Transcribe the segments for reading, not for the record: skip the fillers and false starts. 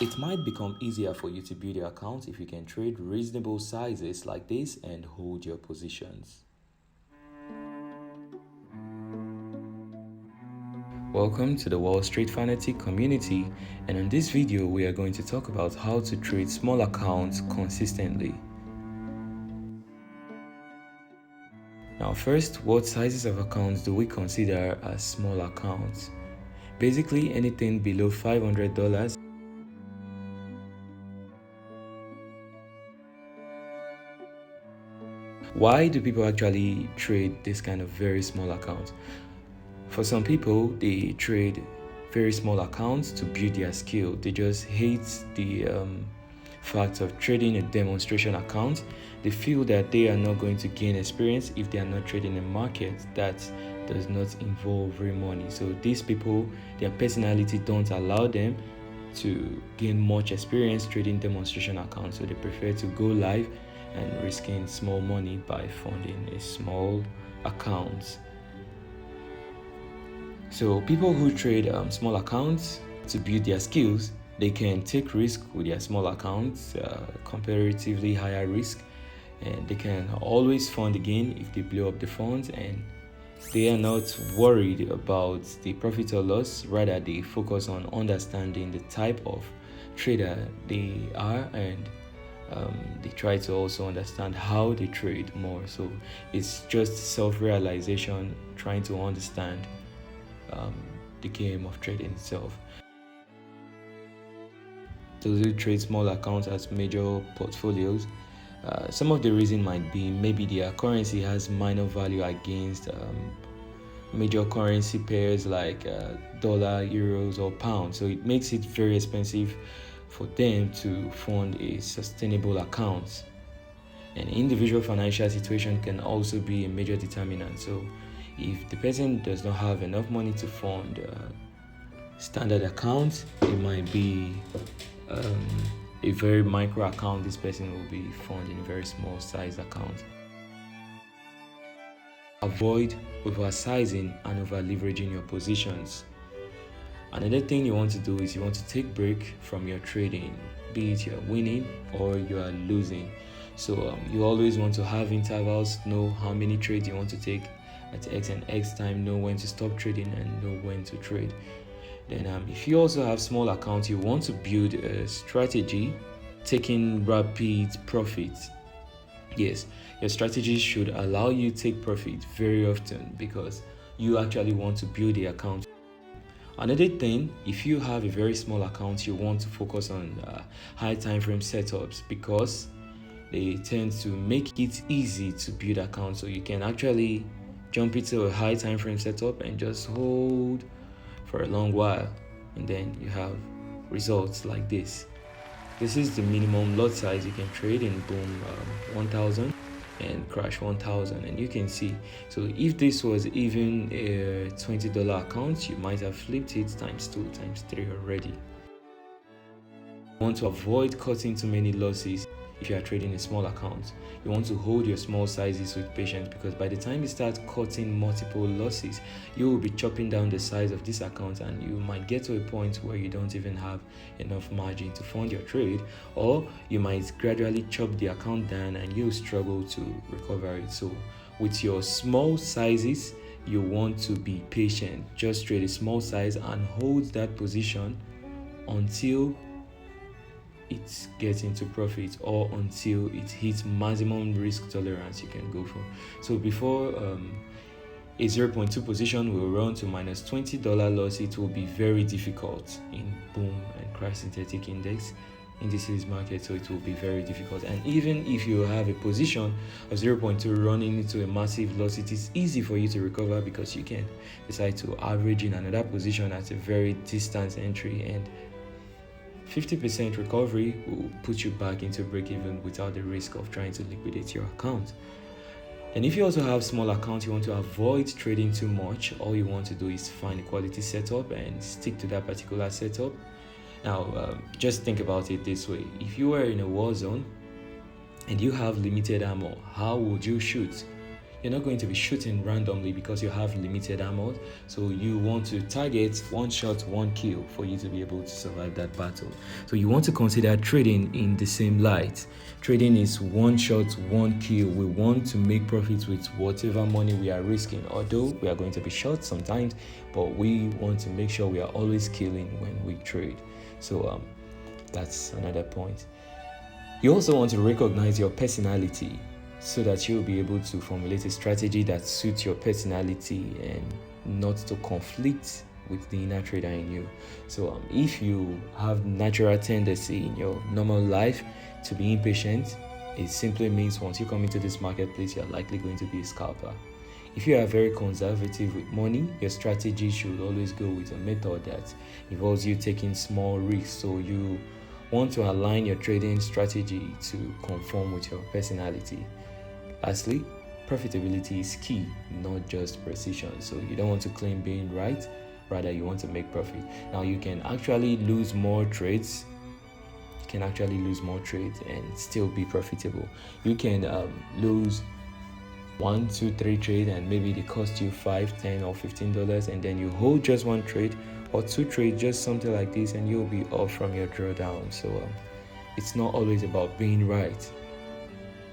It might become easier for you to build your account if you can trade reasonable sizes like this and hold your positions. Welcome to the Wall Street Fanatic community, and in this video we are going to talk about how to trade small accounts consistently. Now first, what sizes of accounts do we consider as small accounts? Basically anything below $500. Why do people actually trade this kind of very small account? For some people, they trade very small accounts to build their skill. They just hate the fact of trading a demonstration account. They feel that they are not going to gain experience if they are not trading a market that does not involve real money. So these people, their personality don't allow them to gain much experience trading demonstration accounts. So they prefer to go live and risking small money by funding a small account. So people who trade small accounts to build their skills, they can take risk with their small accounts, comparatively higher risk, and they can always fund again if they blow up the funds, and they are not worried about the profit or loss. Rather, they focus on understanding the type of trader they are, and they try to also understand how they trade more. So it's just self-realization, trying to understand the game of trading itself. Those who trade small accounts as major portfolios, some of the reason might be maybe their currency has minor value against major currency pairs like dollar, euros, or pounds. So it makes it very expensive for them to fund a sustainable account. An individual financial situation can also be a major determinant. So if the person does not have enough money to fund standard accounts, it might be a very micro account. This person will be funding a very small size account. Avoid oversizing and over leveraging your positions. Another thing you want to do is you want to take break from your trading, be it you're winning or you are losing. So you always want to have intervals, know how many trades you want to take at X and X time, know when to stop trading and know when to trade. Then if you also have small accounts, you want to build a strategy taking rapid profits. Yes, your strategy should allow you to take profit very often because you actually want to build the account. Another thing, if you have a very small account, you want to focus on high time frame setups because they tend to make it easy to build accounts. So you can actually jump into a high time frame setup and just hold for a long while, and then you have results like this. This is the minimum lot size you can trade in boom 1000 and crash 1000, and you can see. So if this was even a $20 account, you might have flipped it times 2 times 3 already. You want to avoid cutting too many losses. If you are trading a small account, you want to hold your small sizes with patience because by the time you start cutting multiple losses, you will be chopping down the size of this account and you might get to a point where you don't even have enough margin to fund your trade, or you might gradually chop the account down and you'll struggle to recover it. So with your small sizes, you want to be patient. Just trade a small size and hold that position until it gets into profit or until it hits maximum risk tolerance you can go for. So before a 0.2 position will run to minus $20 loss, it will be very difficult in boom and crash synthetic indices market. So it will be very difficult, and even if you have a position of 0.2 running into a massive loss, it is easy for you to recover because you can decide to average in another position at a very distant entry, and 50% recovery will put you back into break-even without the risk of trying to liquidate your account. And if you also have small accounts, you want to avoid trading too much. All you want to do is find a quality setup and stick to that particular setup. Now, just think about it this way. If you were in a war zone and you have limited ammo, how would you shoot? You're not going to be shooting randomly because you have limited ammo. So you want to target one shot, one kill for you to be able to survive that battle. So you want to consider trading in the same light. Trading is one shot, one kill. We want to make profits with whatever money we are risking. Although we are going to be short sometimes, but we want to make sure we are always killing when we trade. So that's another point. You also want to recognize your personality so that you'll be able to formulate a strategy that suits your personality and not to conflict with the inner trader in you. So if you have natural tendency in your normal life to be impatient, it simply means once you come into this marketplace, you're likely going to be a scalper. If you are very conservative with money, your strategy should always go with a method that involves you taking small risks. So you want to align your trading strategy to conform with your personality. Lastly, profitability is key, not just precision. So you don't want to claim being right, rather you want to make profit. Now you can actually lose more trades. You can actually lose more trades and still be profitable. You can lose 1, 2, 3 trades and maybe they cost you $5, $10 or $15, and then you hold just one trade or 2 trades, just something like this, and you'll be off from your drawdown. So it's not always about being right,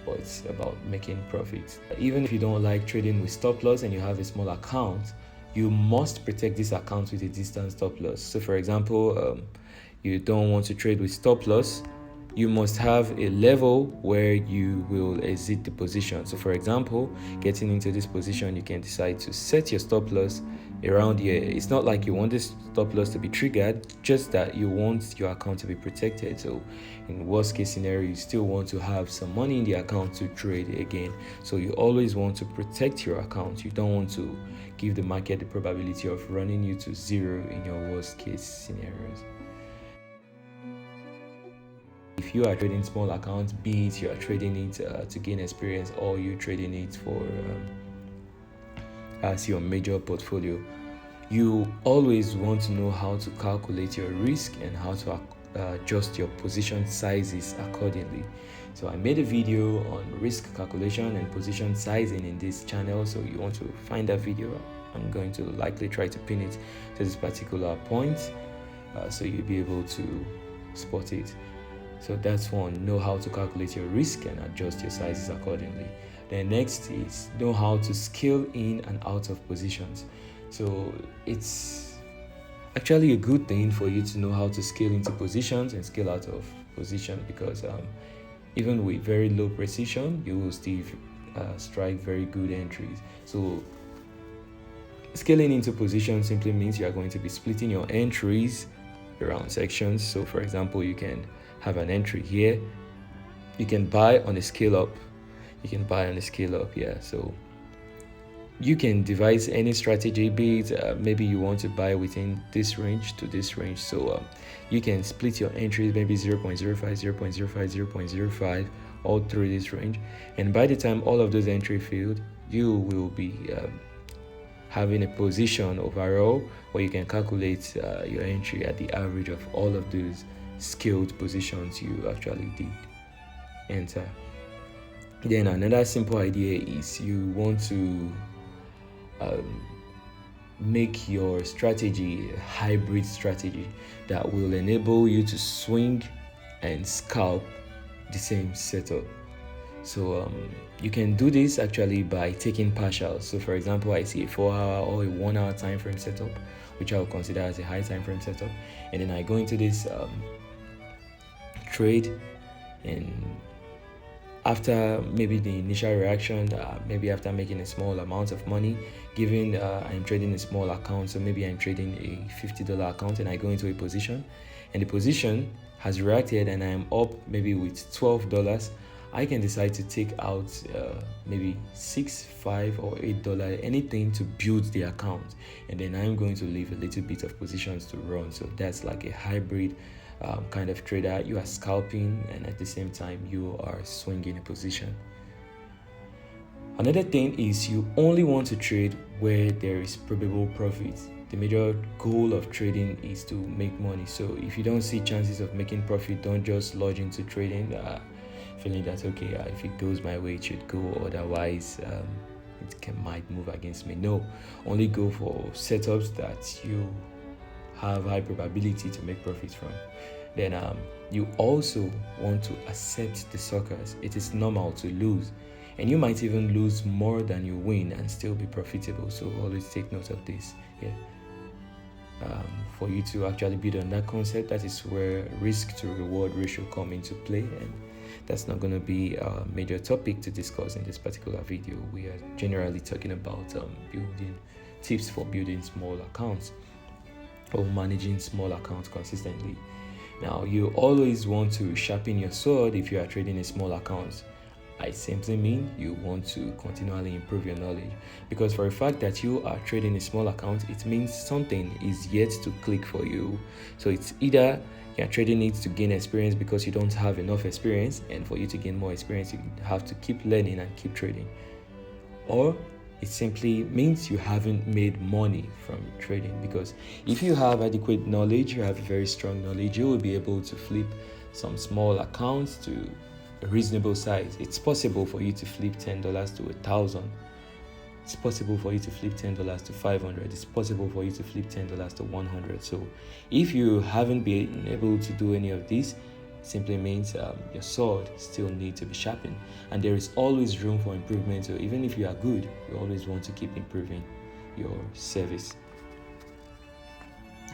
but it's about making profits. Even if you don't like trading with stop loss and you have a small account, you must protect this account with a distant stop loss. So for example, you don't want to trade with stop loss, you must have a level where you will exit the position. So for example, getting into this position, you can decide to set your stop loss around here. It's not like you want this stop loss to be triggered, just that you want your account to be protected. So in worst case scenario, you still want to have some money in the account to trade again. So you always want to protect your account. You don't want to give the market the probability of running you to zero in your worst case scenarios. If you are trading small accounts, be it you are trading it to gain experience or you're trading it for as your major portfolio, you always want to know how to calculate your risk and how to adjust your position sizes accordingly. So I made a video on risk calculation and position sizing in this channel, so you want to find that video. I'm going to likely try to pin it to this particular point so you'll be able to spot it. So that's one, know how to calculate your risk and adjust your sizes accordingly. Then next is know how to scale in and out of positions. So it's actually a good thing for you to know how to scale into positions and scale out of position, because even with very low precision, you will still strike very good entries. So scaling into positions simply means you are going to be splitting your entries around sections. So for example, you can have an entry here, you can buy on a scale up, so you can devise any strategy, be it maybe you want to buy within this range to this range. So you can split your entries, maybe 0.05, 0.05, 0.05 all through this range, and by the time all of those entries filled, you will be having a position overall where you can calculate your entry at the average of all of those scaled positions you actually did enter. Then another simple idea is you want to make your strategy a hybrid strategy that will enable you to swing and scalp the same setup. So you can do this actually by taking partials. So for example, I see a 4-hour or a 1-hour time frame setup, which I will consider as a high time frame setup, and then I go into this trade, and after maybe the initial reaction, maybe after making a small amount of money, given I'm trading a small account, so maybe I'm trading a $50 account, and I go into a position and the position has reacted and I'm up maybe with $12, I can decide to take out maybe $6, $5 or $8, anything to build the account, and then I'm going to leave a little bit of positions to run. So that's like a hybrid kind of trader. You are scalping and at the same time you are swinging a position. Another thing is you only want to trade where there is probable profit. The major goal of trading is to make money. So if you don't see chances of making profit, don't just lodge into trading feeling that okay, if it goes my way it should go, otherwise might move against me. No, only go for setups that you have high probability to make profits from. Then you also want to accept the suckers. It is normal to lose, and you might even lose more than you win and still be profitable. So always take note of this. For you to actually build on that concept, that is where risk to reward ratio come into play, and that's not going to be a major topic to discuss in this particular video. We are generally talking about building tips for building small accounts or managing small accounts consistently. Now, you always want to sharpen your sword if you are trading a small account. I simply mean you want to continually improve your knowledge, because for a fact that you are trading a small account, it means something is yet to click for you. So it's either you're trading it to gain experience because you don't have enough experience, and for you to gain more experience you have to keep learning and keep trading, or it simply means you haven't made money from trading. Because if you have adequate knowledge, you have very strong knowledge, you will be able to flip some small accounts to a reasonable size. It's possible for you to flip $10 to 1,000. It's possible for you to flip $10 to 500. It's possible for you to flip $10 to 100. So if you haven't been able to do any of this, simply means your sword still needs to be sharpened, and there is always room for improvement. So even if you are good, you always want to keep improving your service.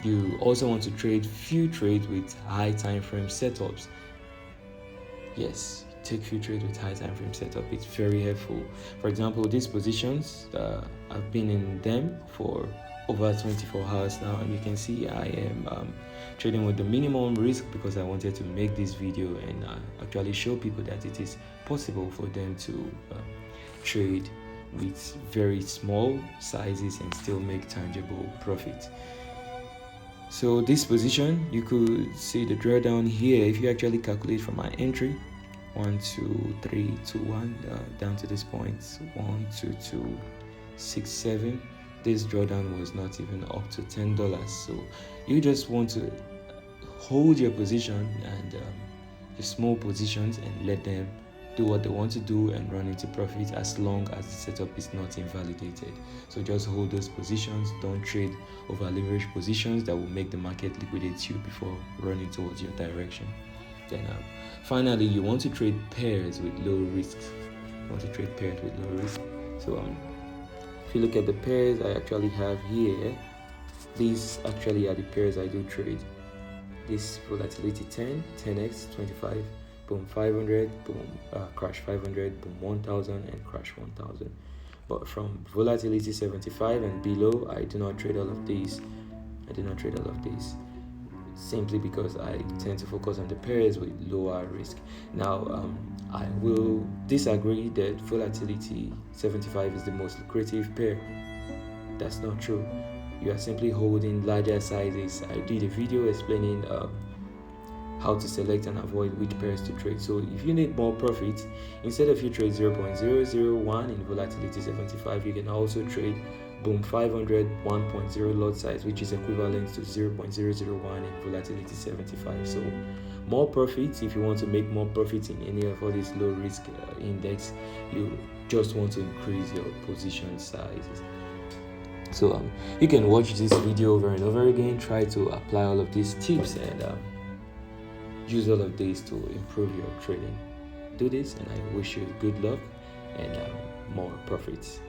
You also want to trade few trades with high time frame setups. Yes, take few trades with high time frame setup. It's very helpful. For example, these positions, I've been in them for over 24 hours now, and you can see I am trading with the minimum risk because I wanted to make this video and actually show people that it is possible for them to trade with very small sizes and still make tangible profit. So this position, you could see the drawdown here. If you actually calculate from my entry, 1 2 3 2 1 down to this point, 1 2 2 6 7, this drawdown was not even up to $10. So you just want to hold your position and your small positions and let them do what they want to do and run into profit, as long as the setup is not invalidated. So just hold those positions. Don't trade over leveraged positions that will make the market liquidate you before running towards your direction. Then finally, you want to trade pairs with low risk. So if you look at the pairs I actually have here, these actually are the pairs I do trade. This volatility 10, 10x, 25, boom 500, boom crash 500, boom 1000, and crash 1000. But from volatility 75 and below, I do not trade all of these. Simply because I tend to focus on the pairs with lower risk. Now, I will disagree that volatility 75 is the most lucrative pair. That's not true. You are simply holding larger sizes. I did a video explaining how to select and avoid which pairs to trade. So if you need more profit, instead of you trade 0.001 in volatility 75, you can also trade boom 500 1.0 lot size, which is equivalent to 0.001 in volatility 75. So more profits. If you want to make more profits in any of all these low risk index, you just want to increase your position sizes. So you can watch this video over and over again, try to apply all of these tips and use all of these to improve your trading. Do this and I wish you good luck and more profits.